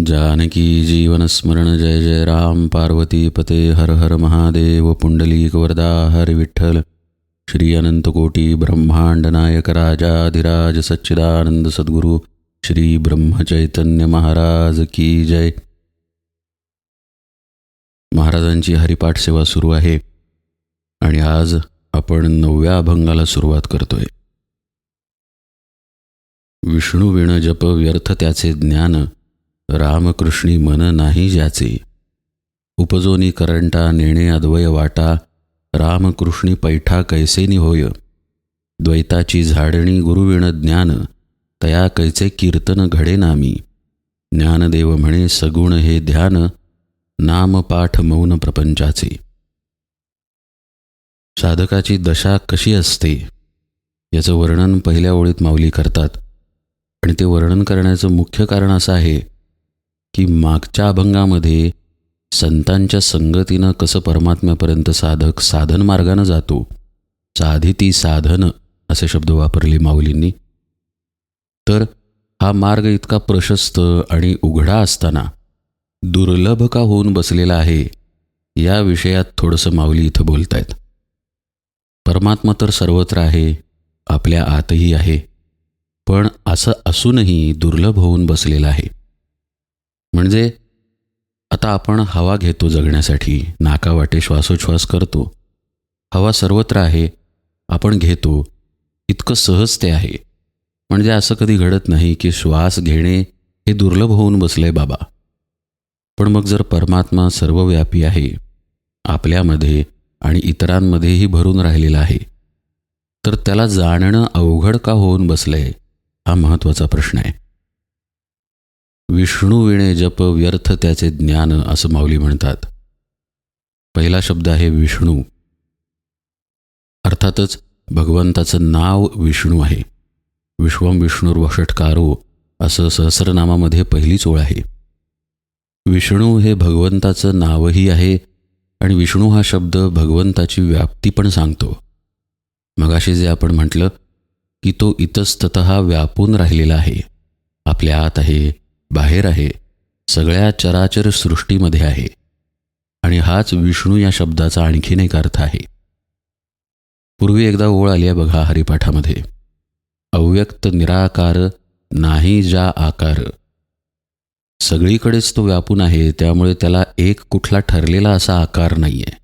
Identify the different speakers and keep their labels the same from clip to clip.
Speaker 1: जानकी जीवन स्मरण जय जय राम पार्वती पते हर हर महादेव पुंडलीक वरदा हर विठ्ठल श्री अनंतकोटी ब्रह्मांड नायक राजाधिराज सच्चिदानंद सद्गुरु श्री ब्रह्मचैतन्य महाराज की जय. महाराजांची हरिपाठ सेवा सुरू आहे आणि आज आपण 9व्या अभंगाला सुरुवात करतोय. विष्णू विण जप व्यर्थ त्याचे ज्ञान, रामकृष्णी मन नाही ज्याचे. उपजोनी करंटा नेणे अद्वय वाटा, रामकृष्णी पैठा कैसेनी होय. द्वैताची झाडणी गुरुविण ज्ञान, तया कैचे कीर्तन घडे नामी. ज्ञानदेव म्हणे सगुण हे ध्यान, नाम पाठ मौन प्रपंचाचे. साधकाची दशा कशी असते याचं वर्णन पहिल्या ओळीत माऊली करतात. आणि ते वर्णन करण्याचं मुख्य कारण असं आहे की मागच्या अभंगामध्ये संतांच्या संगतीनं कसं परमात्म्यापर्यंत साधक साधन मार्गानं जातो, साधिती साधन असे शब्द वापरले माऊलींनी. तर हा मार्ग इतका प्रशस्त आणि उघडा असताना दुर्लभ का होऊन बसलेला आहे या विषयात थोडंसं माऊली इथं बोलत आहेत. परमात्मा तर सर्वत्र आहे, आपल्या आतही आहे, पण असं असूनही दुर्लभ होऊन बसलेला आहे. म्हणजे आता आपण हवा घेतो जगण्यासाठी, नाकावाटे श्वासोच्छ्वास करतो, हवा सर्वत्र आहे, आपण घेतो, इतकं सहज ते आहे. म्हणजे असं कधी घडत नाही की श्वास घेणे हे दुर्लभ होऊन बसले बाबा. पण मग जर परमात्मा सर्वव्यापी आहे, आपल्यामध्ये आणि इतरांमध्येही भरून राहिलेला आहे, तर त्याला जाणणं अवघड का होऊन बसलंय हा महत्त्वाचा प्रश्न आहे. विष्णू विणे जप व्यर्थ त्याचे ज्ञान असं माऊली म्हणतात. पहिला शब्द आहे विष्णू. अर्थातच भगवंताचं नाव विष्णू आहे. विश्वम विष्णुर्वषट्कारो असं सहस्रनामामध्ये पहिलीच ओळ आहे. विष्णू हे भगवंताचं नावही आहे आणि विष्णू हा शब्द भगवंताची व्याप्ती पण सांगतो. मगाशी जे आपण म्हटलं की तो इतस्ततः व्यापून राहिलेला आहे, आपल्या आत आहे, बाहेर आहे, सगळ्या चराचर सृष्टीमध्ये आहे. आणि हाच विष्णू या शब्दाचा आणखीन एक अर्थ आहे. पूर्वी एकदा ओळ आली आहे बघा हरिपाठामध्ये, अव्यक्त निराकार नाही ज्या आकार. सगळीकडेच तो व्यापून आहे, त्यामुळे त्याला एक कुठला ठरलेला असा आकार नाही आहे.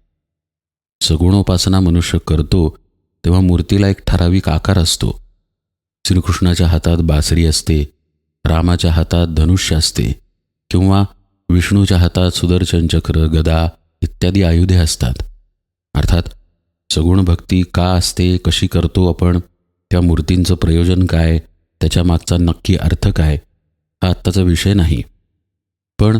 Speaker 1: सगुणोपासना मनुष्य करतो तेव्हा मूर्तीला एक ठराविक आकार असतो. श्रीकृष्णाच्या हातात बासरी असते, रामाच्या हातात धनुष्य असते, किंवा विष्णूच्या हातात सुदर्शन चक्र, गदा इत्यादी आयुधे असतात. अर्थात सगुण भक्ती का असते, कशी करतो आपण, त्या मूर्तींचं प्रयोजन काय, त्याच्या मागचा नक्की अर्थ काय, हा आत्ताचा विषय नाही. पण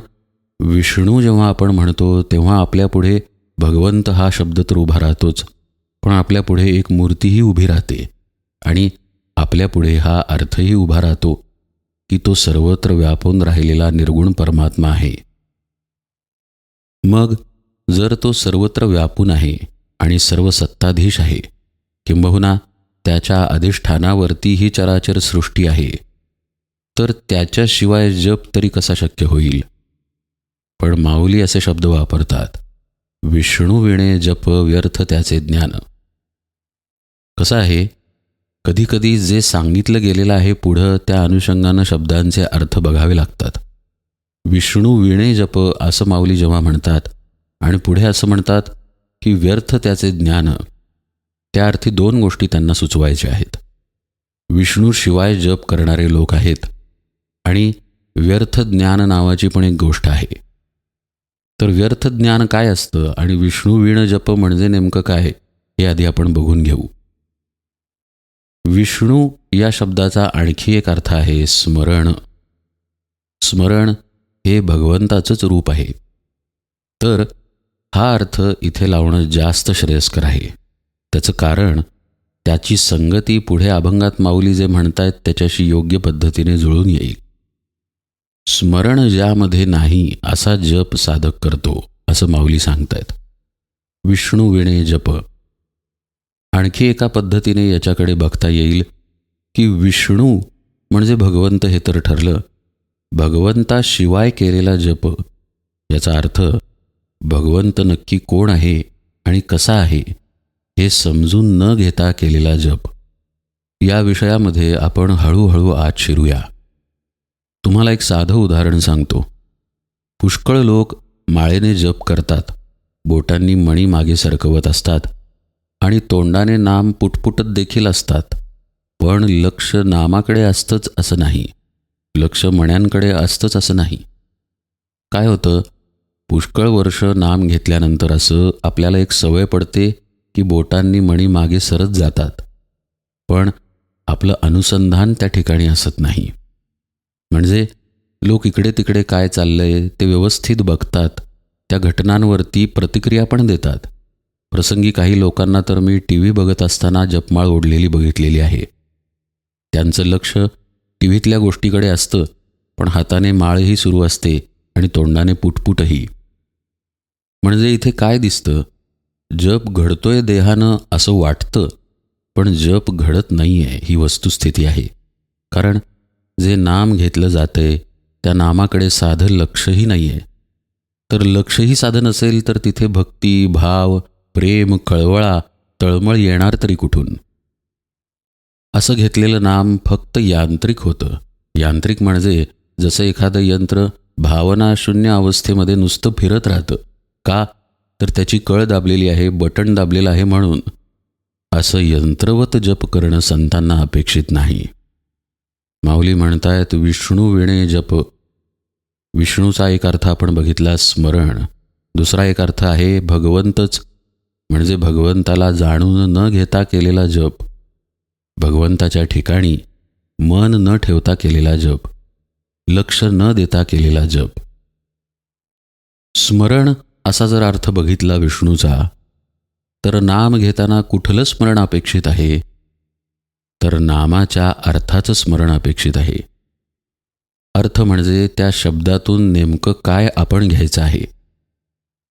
Speaker 1: विष्णू जेव्हा आपण म्हणतो तेव्हा आपल्यापुढे भगवंत हा शब्द तर उभा राहतोच, पण आपल्यापुढे एक मूर्तीही उभी राहते आणि आपल्यापुढे हा अर्थही उभा राहतो की तो सर्वत्र व्यापून राहिलेला निर्गुण परमात्मा आहे. मग जर तो सर्वत्र व्यापून आहे आणि सर्व सत्ताधीश आहे, किंबहुना त्याच्या अधिष्ठानावरती ही चराचर सृष्टी आहे, तर त्याच्याशिवाय जप तरी कसा शक्य होईल. पण माऊली असे शब्द वापरतात, विष्णू विणे जप व्यर्थ त्याचे ज्ञान. कसं आहे, कधीकधी जे सांगितलं गेलेलं आहे पुढं त्या अनुषंगानं शब्दांचे अर्थ बघावे लागतात. विष्णू विणे जप असं माऊली जेव्हा म्हणतात आणि पुढे असं म्हणतात की व्यर्थ त्याचे ज्ञान, त्या अर्थी दोन गोष्टी त्यांना सुचवायच्या आहेत. विष्णूशिवाय जप करणारे लोक आहेत आणि व्यर्थ ज्ञान नावाची पण एक गोष्ट आहे. तर व्यर्थ ज्ञान काय असतं आणि विष्णू विण जप म्हणजे नेमकं काय हे आधी आपण बघून घेऊ. विष्णू या शब्दाचा आणखी एक अर्थ आहे स्मरण. स्मरण हे भगवंताचंच रूप आहे. तर हा अर्थ इथे लावणं जास्त श्रेयस्कर आहे. त्याचं कारण त्याची संगती पुढे अभंगात माऊली जे म्हणतायत त्याच्याशी योग्य पद्धतीने जुळून येईल. स्मरण ज्यामध्ये नाही असा जप साधक करतो असं माऊली सांगतायत. विष्णू विणे जप. आणखी एका पद्धतीने याच्याकडे बघता येईल की विष्णू म्हणजे भगवंत हे तर ठरलं, भगवंताशिवाय केलेला जप, याचा अर्थ भगवंत नक्की कोण आहे आणि कसा आहे हे समजून न घेता केलेला जप. या विषयामध्ये आपण हळूहळू आत शिरूया. तुम्हाला एक साधं उदाहरण सांगतो. पुष्कळ लोक माळेने जप करतात, बोटांनी मणी मागे सरकवत असतात आणि तोंडाने नाम पुटपुटत देखील असतात. पण लक्ष नामाकडे असतंच असं नाही, लक्ष मण्यांकडे असतंच असं नाही. काय होतं, पुष्कळ वर्ष नाम घेतल्यानंतर असं आपल्याला एक सवय पडते की बोटांनी मणी मागे सरत जातात, पण आपलं अनुसंधान त्या ठिकाणी असत नाही. म्हणजे लोक इकडे तिकडे काय चाललंय ते व्यवस्थित बघतात, त्या घटनांवरती प्रतिक्रिया पण देतात. प्रसंगी काही लोकांना तर मी TV बघत असताना जपमाळ ओढलेली बघितलेली आहे. त्यांचं लक्ष टीव्हीतल्या गोष्टीकडे असतं, पण हाताने माळही सुरू असते आणि तोंडाने पुटपुटही. म्हणजे इथे काय दिसतं, जप घडतोय देहानं असं वाटतं, पण जप घडत नाही आहे ही वस्तुस्थिती आहे. कारण जे नाम घेतलं जातंय त्या नामाकडे साधं लक्षही नाही आहे. तर लक्षही साधं नसेल तर तिथे भक्ती, भाव, प्रेम, कळवळा, तळमळ येणार तरी कुठून? असं घेतलेलं नाम फक्त यांत्रिक होतं. यांत्रिक म्हणजे जसं एखादं यंत्र भावनाशून्य अवस्थेमध्ये नुसतं फिरत राहतं. का तर त्याची कळ दाबलेली आहे, बटण दाबलेलं आहे म्हणून. असं यंत्रवत जप करणं संतांना अपेक्षित नाही. माऊली म्हणतायत विष्णू विणे जप. विष्णूचा एक अर्थ आपण बघितला स्मरण, दुसरा एक अर्थ आहे भगवंतच, म्हणजे भगवंताला जाणून न घेता केलेला जप, भगवंताच्या ठिकाणी मन न ठेवता केलेला जप, लक्ष न देता केलेला जप. स्मरण असा जर अर्थ बघितला विष्णूचा, तर नाम घेताना कुठलं स्मरण अपेक्षित आहे? तर नामाच्या अर्थाचं स्मरण अपेक्षित आहे. अर्थ म्हणजे त्या शब्दातून नेमकं काय आपण घ्यायचं आहे.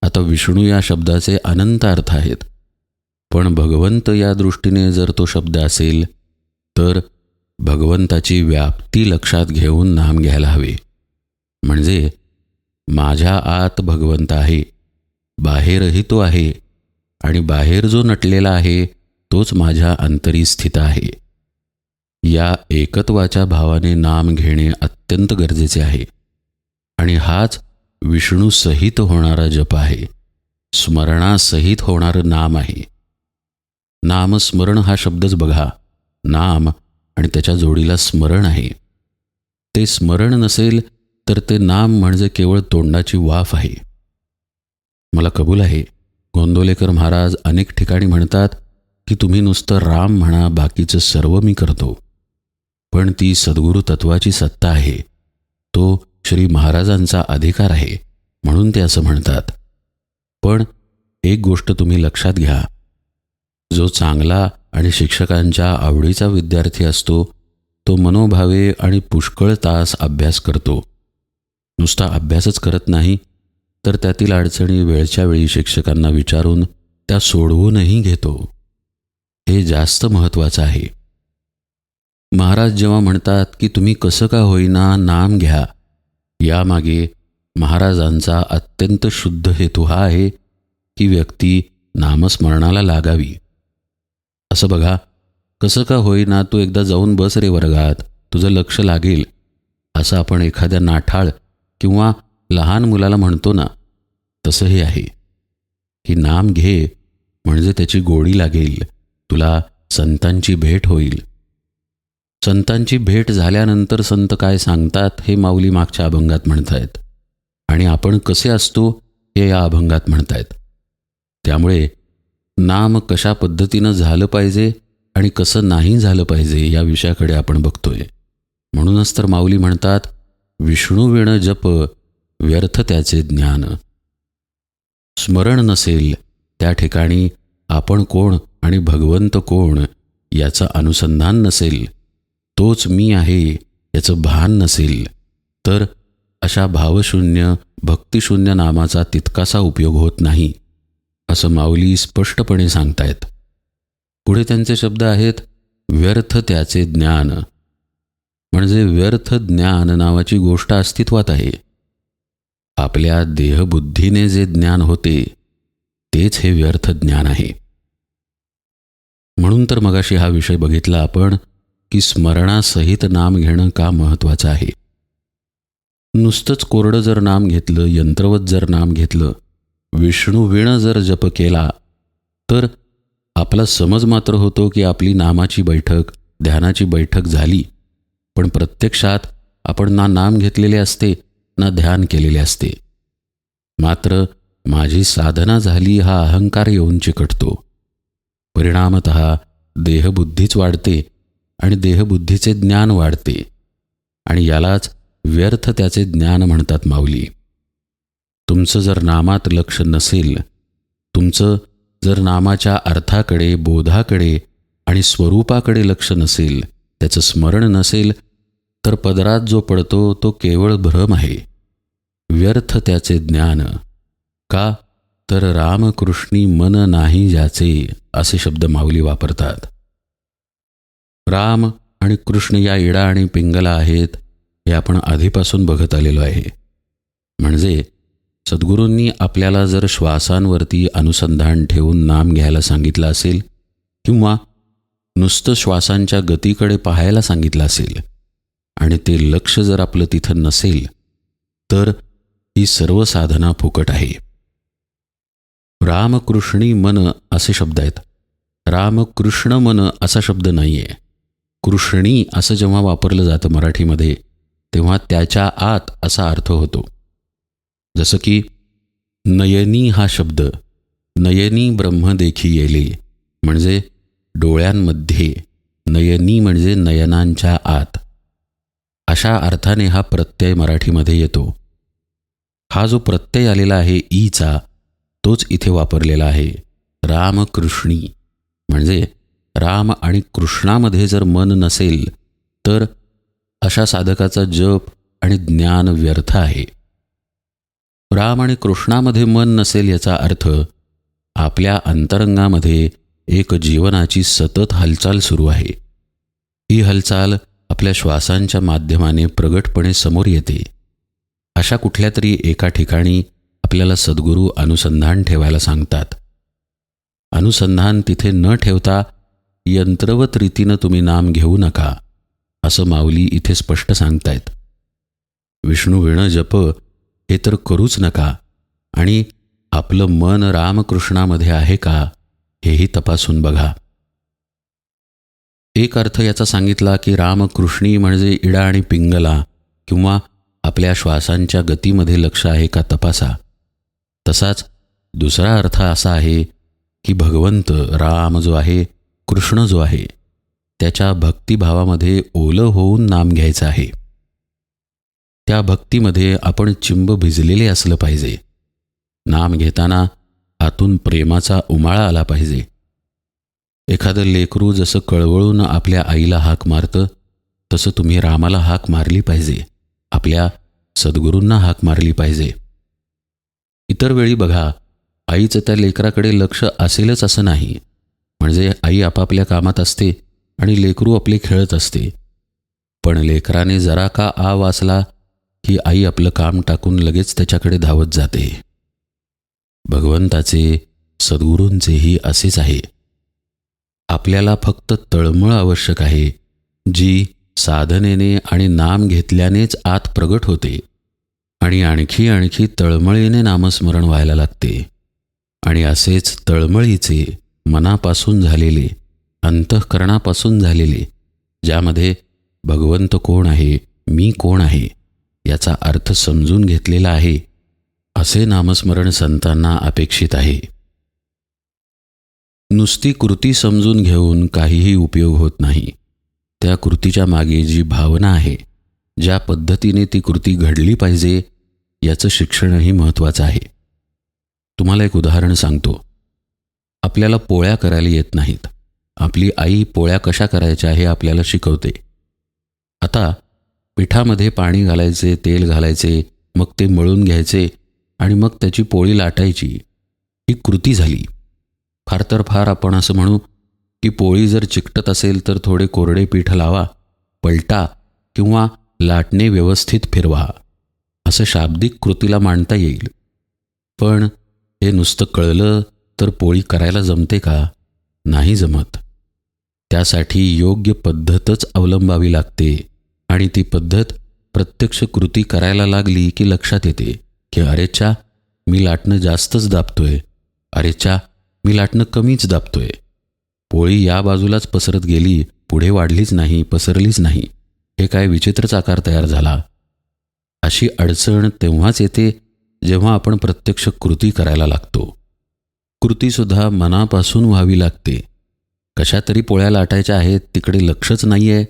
Speaker 1: आता विष्णू या शब्दाचे अनंत अर्थ आहेत, पण भगवंत या दृष्टीने जर तो शब्द असेल तर भगवंताची व्याप्ती लक्षात घेऊन नाम घ्यायला हवे. म्हणजे माझ्या आत भगवंत आहे, बाहेरही तो आहे, आणि बाहेर जो नटलेला आहे तोच माझ्या अंतरी स्थित आहे. या एकत्वाच्या भावाने नाम घेणे अत्यंत गरजेचे आहे. आणि हाच विष्णूसहित होणारा जप आहे, स्मरणासहित होणारं नाम आहे. नामस्मरण हा शब्दच बघा, नाम आणि त्याच्या जोडीला स्मरण आहे. ते स्मरण नसेल तर ते नाम म्हणजे केवळ तोंडाची वाफ आहे. मला कबूल आहे, गोंदवलेकर महाराज अनेक ठिकाणी म्हणतात की तुम्ही नुसतं राम म्हणा, बाकीचं सर्व मी करतो. पण ती सद्गुरू तत्वाची सत्ता आहे, तो श्री महाराजांचा अधिकार आहे, म्हणून ते असं म्हणतात. पण एक गोष्ट तुम्ही लक्षात घ्या, जो चांगला आणि शिक्षकांच्या आवडीचा विद्यार्थी असतो तो मनोभावे आणि पुष्कळ तास अभ्यास करतो. नुसता अभ्यासच करत नाही, तर त्यातील अडचणी वेळच्या वेळी शिक्षकांना विचारून त्या सोडवूनही घेतो. हे जास्त महत्त्वाचं आहे. महाराज जेव्हा म्हणतात की तुम्ही कसं का होईना नाम घ्या, यामागे महाराजांचा अत्यंत शुद्ध हेतू हा आहे की व्यक्ती नामस्मरणाला लागावी. असं बघा, कसं का होईना तू एकदा जाऊन बस रे वर्गात, तुझं लक्ष लागेल, असं आपण एखाद्या नाठाळ किंवा लहान मुलाला म्हणतो ना, तसं हे आहे की नाम घे म्हणजे त्याची गोडी लागेल, तुला संतांची भेट होईल. संतांची भेट झाल्यानंतर संत काय सांगतात हे माऊली मागच्या अभंगात म्हणतायत, आणि आपण कसे असतो हे या अभंगात म्हणतायत. त्यामुळे नाम कशा पद्धतीनं झालं पाहिजे आणि कसं नाही झालं पाहिजे या विषयाकडे आपण बघतोय. म्हणूनच तर माऊली म्हणतात विष्णू विण जप व्यर्थ त्याचे ज्ञान. स्मरण नसेल त्या ठिकाणी आपण कोण आणि भगवंत कोण याचं अनुसंधान नसेल, तोच मी आहे याचं भान नसेल, तर अशा भावशून्य भक्तिशून्य नामाचा तितकासा उपयोग होत नाही, असं माऊली स्पष्टपणे सांगतायत. पुढे त्यांचे शब्द आहेत व्यर्थ त्याचे ज्ञान. म्हणजे व्यर्थ ज्ञान नावाची गोष्ट अस्तित्वात आहे. आपल्या देहबुद्धीने जे ज्ञान होते तेच हे व्यर्थ ज्ञान आहे. म्हणून तर मगाशी हा विषय बघितला आपण की स्मरणासहित नाम घेणं का महत्त्वाचं आहे. नुसतंच कोरडं जर नाम घेतलं, यंत्रवत जर नाम घेतलं, विष्णुवीण जर जप केला तर आपला समज मात्र होतो की आपली नामाची बैठक, ध्यानाची बैठक झाली, पण प्रत्यक्षात आपण ना नाम घेतलेले असते ना ध्यान केलेले असते. मात्र माझी साधना झाली हा अहंकार येऊन चिकटतो. परिणामतः देहबुद्धीच वाढते आणि देहबुद्धीचे ज्ञान वाढते आणि यालाच व्यर्थ त्याचे ज्ञान म्हणतात माऊली. तुमचं जर नामात लक्ष नसेल, तुमचं जर नामाच्या अर्थाकडे, बोधाकडे आणि स्वरूपाकडे लक्ष नसेल, त्याचं स्मरण नसेल, तर पदरात जो पडतो तो केवळ भ्रम आहे. व्यर्थ त्याचे ज्ञान. का तर रामकृष्णी मन नाही ज्याचे, असे शब्द माऊली वापरतात. राम आणि कृष्ण या इडा आणि पिंगला आहेत हे आपण आधीपासून बघत आलेलो आहे. म्हणजे सद्गुरूंनी आपल्याला जर श्वासांवरती अनुसंधान ठेवून नाम घ्यायला सांगितलं असेल किंवा नुसतं श्वासांच्या गतीकडे पाहायला सांगितलं असेल आणि ते लक्ष जर आपलं तिथं नसेल तर ही सर्व साधना फुकट आहे. रामकृष्णी मन असे शब्द आहेत. रामकृष्ण मन असा शब्द नाही आहे. कृष्णी असं जेव्हा वापरलं जातं मराठीमध्ये तेव्हा त्याच्या आत असा अर्थ होतो. जसं की नयनी हा शब्द, नयनी ब्रह्म देखी येले, म्हणजे डोळ्यांमध्ये, नयनी म्हणजे नयनांच्या आत, अशा अर्थाने हा प्रत्यय मराठीमध्ये येतो. हा जो प्रत्यय आलेला आहे ईचा, तोच इथे वापरलेला आहे. रामकृष्णी म्हणजे राम आणि कृष्णामध्ये जर मन नसेल तर अशा साधकाचा जप आणि ज्ञान व्यर्थ आहे. राम आणि कृष्णामध्ये मन नसेल याचा अर्थ आपल्या अंतरंगामध्ये एक जीवनाची सतत हालचाल सुरू आहे. ही हालचाल आपल्या श्वासांच्या माध्यमाने प्रगटपणे समोर येते. अशा कुठल्या तरी एका ठिकाणी आपल्याला सद्गुरू अनुसंधान ठेवायला सांगतात. अनुसंधान तिथे न ठेवता यंत्रवत रीतीनं तुम्ही नाम घेऊ नका, असं माऊली इथे स्पष्ट सांगतायत. विष्णुवीण जप हे तर करूच नका आणि आपलं मन रामकृष्णामध्ये आहे का हेही तपासून बघा. एक अर्थ याचा सांगितला की रामकृष्णी म्हणजे इडा आणि पिंगला किंवा आपल्या श्वासांच्या गतीमध्ये लक्ष आहे का तपासा. तसाच दुसरा अर्थ असा आहे की भगवंत राम जो आहे, कृष्ण जो आहे, त्याच्या भक्तिभावामध्ये ओलं होऊन नाम घ्यायचं आहे. त्या भक्तीमध्ये आपण चिंब भिजलेले असलं पाहिजे. नाम घेताना आतून प्रेमाचा उमाळा आला पाहिजे. एखादं लेकरू जसं कळवळून आपल्या आईला हाक मारतं तसं तुम्ही रामाला हाक मारली पाहिजे, आपल्या सद्गुरूंना हाक मारली पाहिजे. इतर वेळी बघा, आईचं त्या लेकराकडे लक्ष असेलच असं नाही. म्हणजे आई आपापल्या कामात असते आणि लेकरू आपले खेळत असते, पण लेकराने जरा का आ वाचला की आई आपलं काम टाकून लगेच त्याच्याकडे धावत जाते. भगवंताचे, सद्गुरूंचेही असेच आहे. आपल्याला फक्त तळमळ आवश्यक आहे, जी साधनेने आणि नाम घेतल्यानेच आत प्रगट होते आणि आणखी आणखी तळमळीने नामस्मरण व्हायला लागते. आणि असेच तळमळीचे, मनापासून झालेले, अंतःकरणापासून झालेले, ज्यामध्ये भगवंत कोण आहे, मी कोण आहे याचा अर्थ समजून घेतलेला आहे, असे नामस्मरण संतांना अपेक्षित आहे. नुसती कृती समजून घेऊन काहीही उपयोग होत नाही. त्या कृतीच्या मागे जी भावना आहे, ज्या पद्धतीने ती कृती घडली पाहिजे याचं शिक्षणही महत्त्वाचं आहे. तुम्हाला एक उदाहरण सांगतो. आपल्याला पोळ्या करायला येत नाहीत. आपली आई पोळ्या कशा करायच्या हे आपल्याला शिकवते. आता पिठामध्ये पाणी घालायचे, तेल घालायचे, मग ते मळून घ्यायचे आणि मग त्याची पोळी लाटायची, ही कृती झाली. फार तर फार आपण असं म्हणू की पोळी जर चिकटत असेल तर थोडे कोरडे पीठ लावा, पलटा किंवा लाटणे व्यवस्थित फिरवा असं शाब्दिक कृतीला मांडता येईल. पण हे नुसतं कळलं तर पोळी करायला जमते का? नाही जमत. त्यासाठी योग्य पद्धतच अवलंबावी लागते आणि ती पद्धत प्रत्यक्ष कृती करायला लागली की लक्षात येते की अरेच्या मी लाटणं जास्तच दाबतोय, अरेच्या मी लाटणं कमीच दाबतोय. पोळी या बाजूलाच पसरत गेली, पुढे वाढलीच नाही, पसरलीच नाही. हे काय विचित्रच आकार तयार झाला. अशी अडचण तेव्हाच येते जेव्हा आपण प्रत्यक्ष कृती करायला लागतो. कृतीसुद्धा मनापासून व्हावी लागते. कशा तरी पोळ्या लाटायच्या आहेत, तिकडे लक्षच नाही आहे,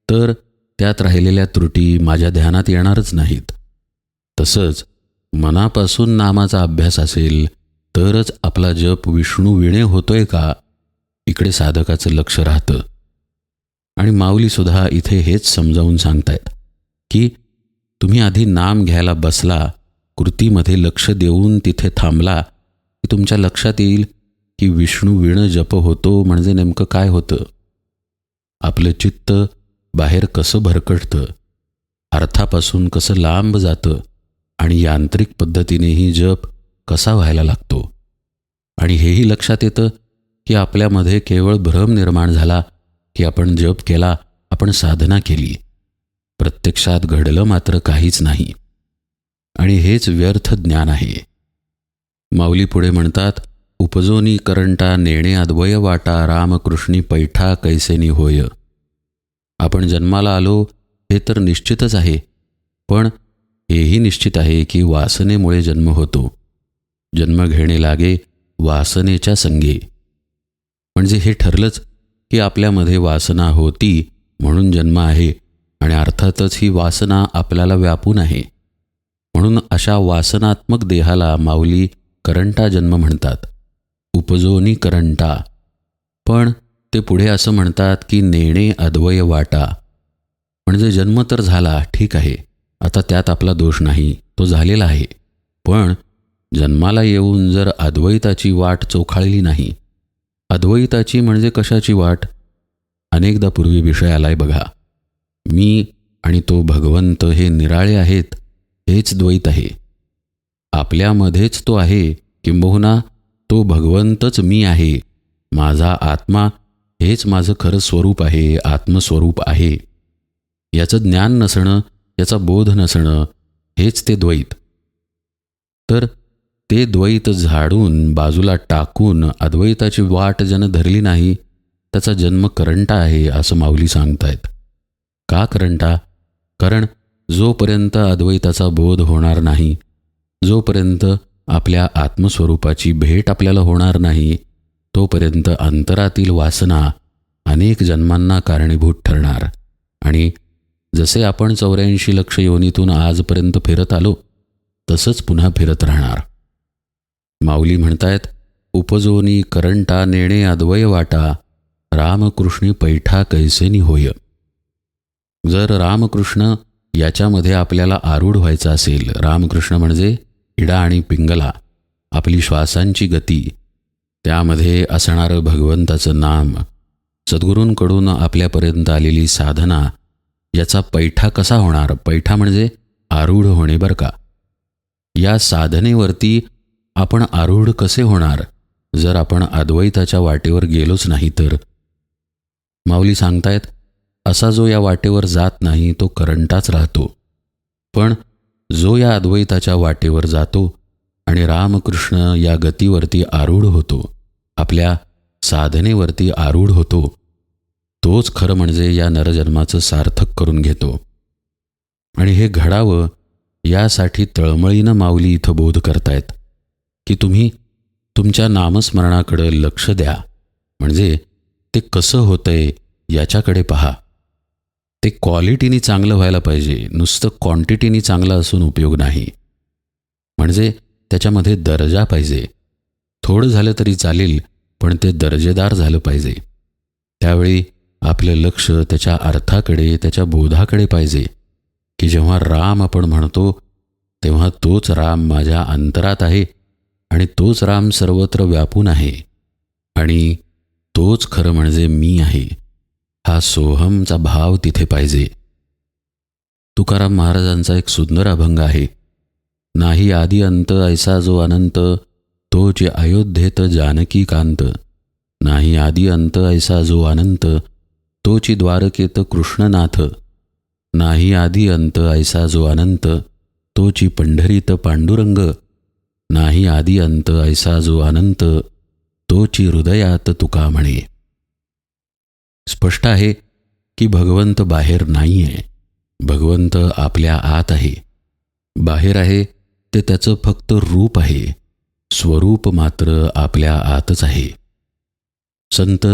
Speaker 1: तर त्यात राहिलेल्या त्रुटी माझ्या ध्यानात येणारच नाहीत. तसंच मनापासून नामाचा अभ्यास असेल तरच आपला जप विष्णू विणे होतोय का, इकडे साधकाचं लक्ष राहतं. आणि माऊलीसुद्धा इथे हेच समजावून सांगतायत की तुम्ही आधी नाम घ्यायला बसला, कृतीमध्ये लक्ष देऊन तिथे थांबला की तुमच्या लक्षात येईल की विष्णू विण जप होतो म्हणजे नेमकं काय होतं. आपलं चित्त बाहेर कसं भरकटतं, अर्थापासून कसं लांब जातं आणि यांत्रिक पद्धतीनेही जप कसा व्हायला लागतो. आणि हेही लक्षात येतं की आपल्यामध्ये केवळ भ्रम निर्माण झाला की आपण जप केला, आपण साधना केली. प्रत्यक्षात घडलं मात्र काहीच नाही. आणि हेच व्यर्थ ज्ञान आहे. माऊली पुढे म्हणतात, उपजोनी करंटा नेणे अद्वय वाटा रामकृष्णी पैठा कैसेनी होय. आपण जन्माला आलो हे तर निश्चितच आहे, पण हेही निश्चित आहे की वासनेमुळे जन्म होतो. जन्म घेणे लागे वासनेच्या संगे. म्हणजे हे ठरलंच की आपल्यामध्ये वासना होती म्हणून जन्म आहे आणि अर्थातच ही वासना आपल्याला व्यापून आहे. म्हणून अशा वासनात्मक देहाला माऊली करंटा जन्म म्हणतात, उपजोनी करंटा. पण ते पुढे असं म्हणतात की नेणे अद्वय वाटा. म्हणजे जन्म तर झाला, ठीक आहे, आता त्यात आपला दोष नाही, तो झालेला आहे. पण जन्माला येऊन जर अद्वैताची वाट चोखाळली नाही. अद्वैताची म्हणजे कशाची वाट? अनेकदा पूर्वी विषय आलाय बघा. मी आणि तो भगवंत हे निराळे आहेत, हेच द्वैत आहे. आपल्यामध्येच तो आहे, किंबहुना तो भगवंतच मी आहे. माझा आत्मा हेच माझं खरं स्वरूप आहे, आत्मस्वरूप आहे. याचं ज्ञान नसणं, याचा बोध नसणं, हेच ते द्वैत. तर ते द्वैत झाडून बाजूला टाकून अद्वैताची वाट ज्यानं धरली नाही त्याचा जन्म करंटा आहे असं माऊली सांगतायत. का करंटा? कारण जोपर्यंत अद्वैताचा बोध होणार नाही, जोपर्यंत आपल्या आत्मस्वरूपाची भेट आपल्याला होणार नाही, तोपर्यंत अंतरातील वासना अनेक जन्मांना कारणीभूत ठरणार. आणि जसे आपण 84 लक्ष योनीतून आजपर्यंत फिरत आलो तसंच पुन्हा फिरत राहणार. माऊली म्हणतायत, उपजोनी करंटा नेणे अद्वय वाटा रामकृष्णी पैठा कैसेनी होय. जर रामकृष्ण याच्यामध्ये आपल्याला आरूढ व्हायचं असेल, रामकृष्ण म्हणजे इडा आणि पिंगला, आपली श्वासांची गती, त्यामध्ये असणारं भगवंताचं नाम, सद्गुरूंकडून आपल्यापर्यंत आलेली साधना, याचा पैठा कसा होणार? पैठा म्हणजे आरूढ होणे बरं का. या साधनेवरती आपण आरूढ कसे होणार जर आपण अद्वैताच्या वाटेवर गेलोच नाही तर? माऊली सांगतायत, असा जो या वाटेवर जात नाही तो करंटाच राहतो. पण जो या अद्वैताच्या वाटेवर जातो आणि रामकृष्ण या गतीवरती आरूढ होतो, आपल्या साधनेवरती आरूढ होतो, तोच खरं म्हणजे या नरजन्माचं सार्थक करून घेतो. आणि हे घडावं यासाठी तळमळीनं माऊली इथं बोध करतायत की तुम्ही तुमच्या नामस्मरणाकडे लक्ष द्या. म्हणजे ते कसं होतंय याच्याकडे पहा. ते क्वालिटीनी चांगलं व्हायला पाहिजे, नुसतं क्वांटिटीनी चांगलं असून उपयोग नाही. म्हणजे त्याच्यामध्ये दर्जा पाहिजे. थोडं झालं तरी चालेल, पण ते दर्जेदार झालं पाहिजे. त्यावेळी आपलं लक्ष त्याच्या अर्थाकडे, त्याच्या बोधाकडे पाहिजे की जेव्हा राम आपण म्हणतो तेव्हा तोच राम माझ्या अंतरात आहे आणि तोच राम सर्वत्र व्यापून आहे आणि तोच खरं म्हणजे मी आहे. हा सोहमचा भाव तिथे पाहिजे. तुकाराम महाराजांचा एक सुंदर अभंग आहे. नाही आदी अंत ऐसा जो अनंत, तोच अयोध्येत जानकी कांत. नाही आदी अंत ऐसा जो अनंत, तोची द्वारकेत कृष्णनाथ. नाही आदी अंत ऐसा जो अनंत, तोची पंढरीत पांडुरंग. नाही आदी अंत ऐसा जो अनंत, तोची हृदयात तुका म्हणे. स्पष्ट आहे की भगवंत बाहेर नाही आहे. भगवंत आपल्या आत आहे. बाहेर आहे ते त्याचं फक्त रूप आहे. स्वरूप मात्र आपल्या आतच आहे. संत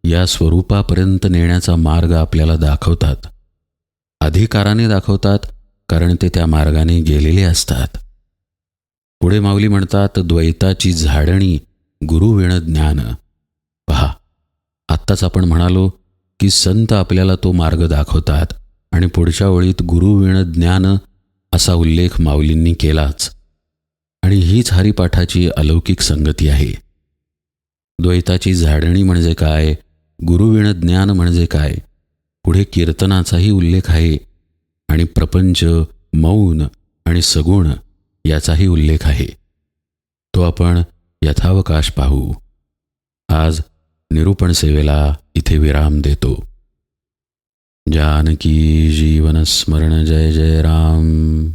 Speaker 1: या स्वरूपापर्यंत नेण्याचा मार्ग आपल्याला दाखवतात. अधिकाराने दाखवतात, कारण ते त्या मार्गाने गेलेले असतात. पुढे माऊली म्हणतात, द्वैताची झाडणी गुरुविण ज्ञान. पहा, आत्ताच आपण म्हणालो की संत आपल्याला तो मार्ग दाखवतात आणि पुढच्या ओळीत गुरुविण ज्ञान असा उल्लेख माऊलींनी केलाच. आणि हीच हरिपाठाची अलौकिक संगती आहे. द्वैताची झाडणी म्हणजे काय, गुरुविण ज्ञान म्हणजे काय, पुढे कीर्तनाचाही उल्लेख आहे आणि प्रपंच, मौन आणि सगुण याचाही उल्लेख आहे. तो आपण यथावकाश पाहू. आज निरूपण सेवेला इथे विराम देतो. जानकी जीवन स्मरण. जय जय राम.